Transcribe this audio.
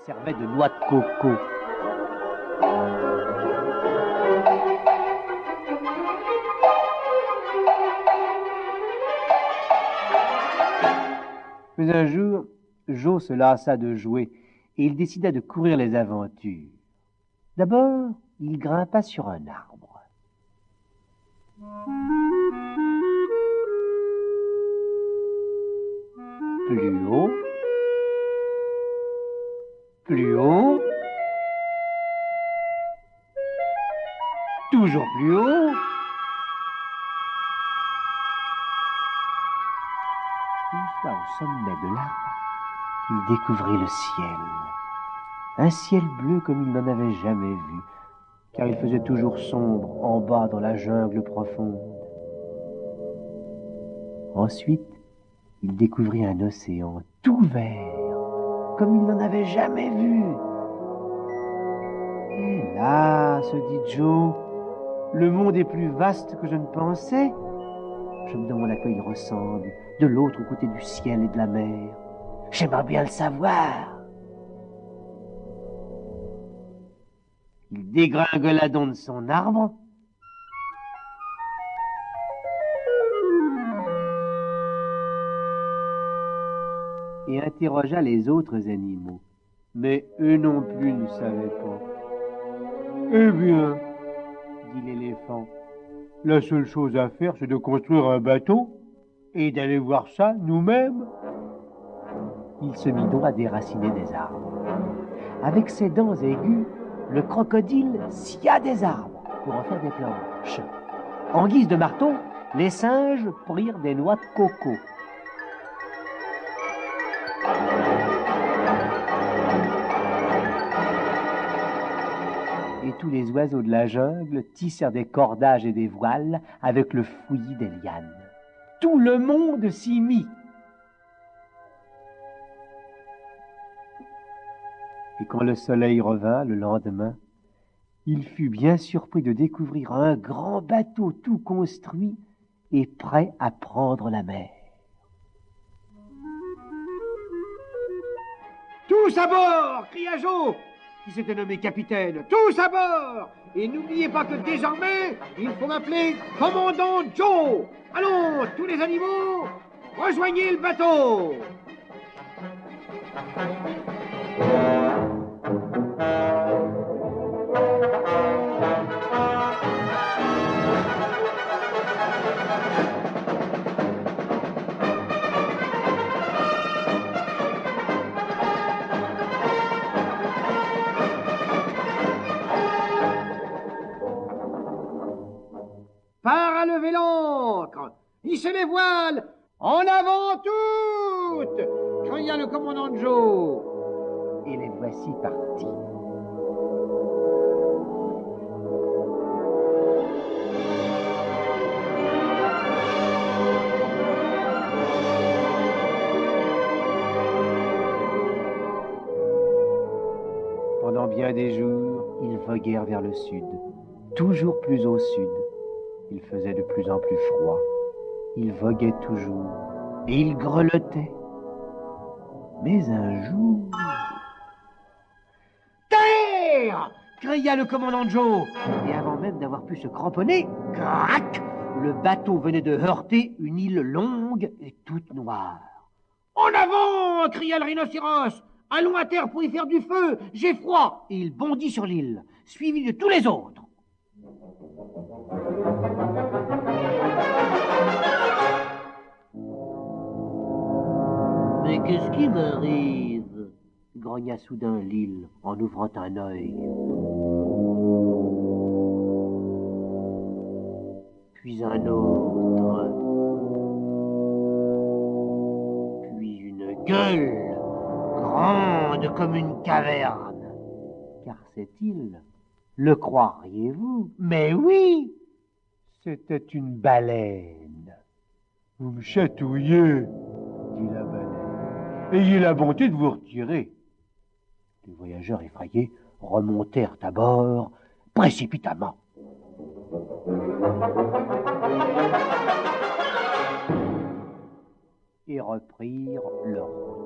servait de noix de coco. Mais un jour, Joe se lassa de jouer et il décida de courir les aventures. D'abord, il grimpa sur un arbre. Plus haut, plus haut, toujours plus haut. Une fois au sommet de l'arbre, il découvrit le ciel. Un ciel bleu comme il n'en avait jamais vu, car il faisait toujours sombre en bas dans la jungle profonde. Ensuite, il découvrit un océan tout vert, comme il n'en avait jamais vu. Et là, se dit Joe, le monde est plus vaste que je ne pensais. Je me demande à quoi il ressemble, de l'autre côté du ciel et de la mer. J'aimerais bien le savoir. Il dégringola donc de son arbre. Et interrogea les autres animaux. Mais eux non plus ne savaient pas. Eh bien, dit l'éléphant, la seule chose à faire, c'est de construire un bateau et d'aller voir ça nous-mêmes. Il se mit donc à déraciner des arbres. Avec ses dents aiguës, le crocodile scia des arbres pour en faire des planches. En guise de marteau, les singes prirent des noix de coco. Et tous les oiseaux de la jungle tissèrent des cordages et des voiles avec le fouillis des lianes. Tout le monde s'y mit. Et quand le soleil revint le lendemain, il fut bien surpris de découvrir un grand bateau tout construit et prêt à prendre la mer. Tous à bord, cria Joe, qui s'était nommé capitaine. Tous à bord! Et n'oubliez pas que désormais, il faut m'appeler commandant Joe. Allons, tous les animaux, rejoignez le bateau! Part à lever l'ancre, hissez les voiles, en avant toutes, cria le commandant Joe. Et les voici partis. Pendant bien des jours, ils voguèrent vers le sud, toujours plus au sud. Il faisait de plus en plus froid. Il voguait toujours, et il grelottait. Mais un jour... Terre! Cria le commandant Joe. Et avant même d'avoir pu se cramponner, crac! Le bateau venait de heurter une île longue et toute noire. En avant! Cria le rhinocéros. Allons à terre pour y faire du feu. J'ai froid. Et il bondit sur l'île, suivi de tous les autres. Mais qu'est-ce qui m'arrive? Grogna soudain l'île en ouvrant un œil. Puis un autre. Puis une gueule grande comme une caverne. Car cette île, le croiriez-vous? Mais oui, c'était une baleine. Vous me chatouillez, dit la baleine. Ayez la bonté de vous retirer. Les voyageurs effrayés remontèrent à bord précipitamment. Et reprirent leur route.